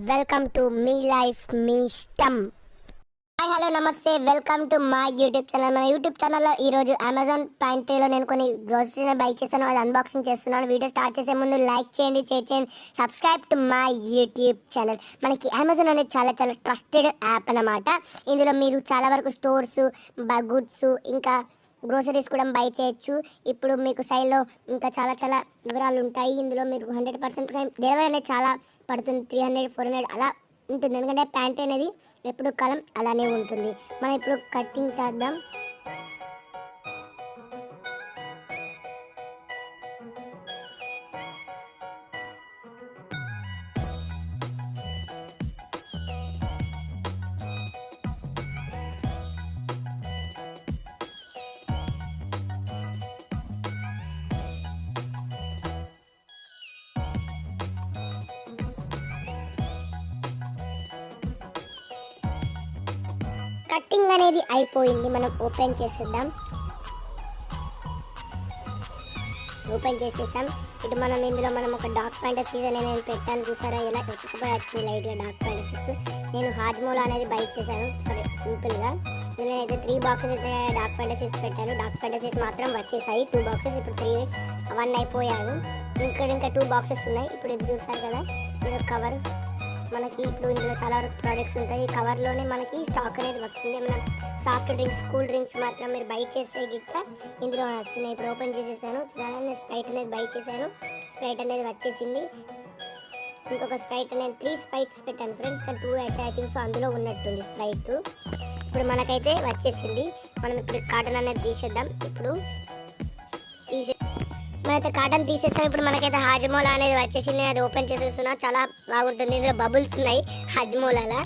Welcome to మీ life మీ స్టమ్. హాయ్ హలో నమస్తే, welcome to my YouTube channel. మన యూట్యూబ్ ఛానల్లో ఈరోజు అమెజాన్ ప్యాంట్రీలో నేను కొన్ని గ్రోసరీస్ బై చేశాను, అది అన్బాక్సింగ్ చేస్తున్నాను. వీడియో స్టార్ట్ చేసే ముందు లైక్ చేయండి, షేర్ చేయండి, subscribe to my YouTube channel. మనకి అమెజాన్ అనేది చాలా చాలా ట్రస్టెడ్ యాప్ అన్నమాట. ఇందులో మీరు చాలా వరకు స్టోర్స్, గుడ్స్, ఇంకా గ్రోసరీస్ కూడా బై చేయొచ్చు. ఇప్పుడు మీకు సైడ్లో ఇంకా చాలా చాలా వివరాలు ఉంటాయి. ఇందులో మీరు 100% డెలివరీ అనేది చాలా పడుతుంది, 300 400 అలా ఉంటుంది. ఎందుకంటే ప్యాంట్ అనేది ఎప్పుడు కాలం అలానే ఉంటుంది. మనం ఇప్పుడు కటింగ్ చేద్దాం. కటింగ్ అనేది అయిపోయింది, మనం ఓపెన్ చేసేద్దాం. ఓపెన్ చేసేసాం. ఇటు మనం ఇందులో ఒక డార్క్ ఫ్యాంటసీస్ అనేది నేను పెట్టాను, చూసారా ఎలా ఎత్తుకుపోయి వచ్చింది లైట్గా డార్క్ ఫ్యాంటసీస్. నేను హాజ్మోలా అనేది బై చేశాను సింపుల్గా. ఇందులో నేనైతే 3 బాక్సెస్ అయితే డార్క్ ఫ్యాంటసీస్ పెట్టాను. డార్క్ ఫ్యాంటసీస్ మాత్రం వచ్చేసాయి 2 బాక్సెస్. ఇప్పుడు 1 అయిపోయాను, ఇంకా 2 బాక్సెస్ ఉన్నాయి. ఇప్పుడు ఇది చూసారు కదా, ఇది కవర్. మనకి ఇప్పుడు ఇందులో చాలా వరకు ప్రోడక్ట్స్ ఉంటాయి. ఈ కవర్లోనే మనకి స్టాక్ అనేది వస్తుంది. మనం సాఫ్ట్ డ్రింక్స్, కూల్ డ్రింక్స్ మాత్రం మీరు బై చేసే గిట్ట ఇందులో వస్తున్నాయి. ఇప్పుడు ఓపెన్ చేసేసాను. చూడాలని స్ప్రైట్ అనేది బై చేశాను. స్ప్రైట్ అనేది వచ్చేసింది. ఇంకొక స్ప్రైట్ అనేది 3 స్ప్రైట్స్ పెట్టాను ఫ్రెండ్స్, కానీ 2 అయితే ఐ థింక్ సో అందులో ఉన్నట్టుంది స్ప్రైట్. ఇప్పుడు మనకైతే వచ్చేసింది. మనం ఇప్పుడు కాటన్ అనేది తీసేద్దాం. ఇప్పుడు మనైతే కాటన్ తీసేసాం. ఇప్పుడు మనకైతే హాజ్మోలా అనేది వచ్చేసింది, అది ఓపెన్ చేసేస్తున్నా. చాలా బాగుంటుంది. ఇందులో బబుల్స్ ఉన్నాయి హాజ్మోలాలా.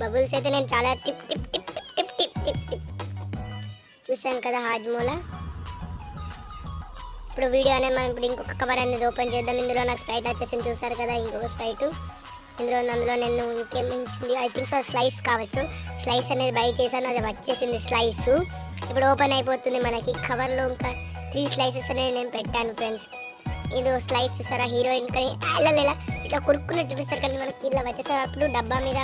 బబుల్స్ అయితే నేను చాలా tip tip tip tip tip tip tip చూసాను కదా హాజ్మోలా. ఇప్పుడు వీడియో అనేది మనం ఇప్పుడు ఇంకొక కవర్ అనేది ఓపెన్ చేద్దాం. ఇందులో నాకు స్ప్రైట్ వచ్చేసింది, చూసారు కదా ఇంకొక స్ప్రైట్ అందులో నేను ఇంకేమించింది ఐ థింక్ సో స్లైస్ కావచ్చు. స్లైస్ అనేది బై చేశాను, అది వచ్చేసింది స్లైసు. ఇప్పుడు ఓపెన్ అయిపోతుంది. మనకి కవర్లో ఇంకా 3 స్లైసెస్ అనేది నేను పెట్టాను ఫ్రెండ్స్. ఇది స్లైస్ చూసారా, హీరోయిన్ కానీ ఇలా ఇట్లా కొరుక్కుని చూపిస్తారు, కానీ మనకి ఇలా వచ్చేసేటప్పుడు డబ్బా మీద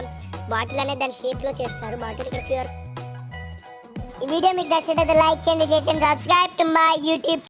బాటిల్ అనేది దాని షేప్లో చేస్తారు. బాటిల్ ఇక్కడ ప్యూర్. ఈ వీడియో మీకు నచ్చినట్లయితే లైక్ చేయండి, షేర్ చేయండి, సబ్స్క్రైబ్ టు మై యూట్యూబ్.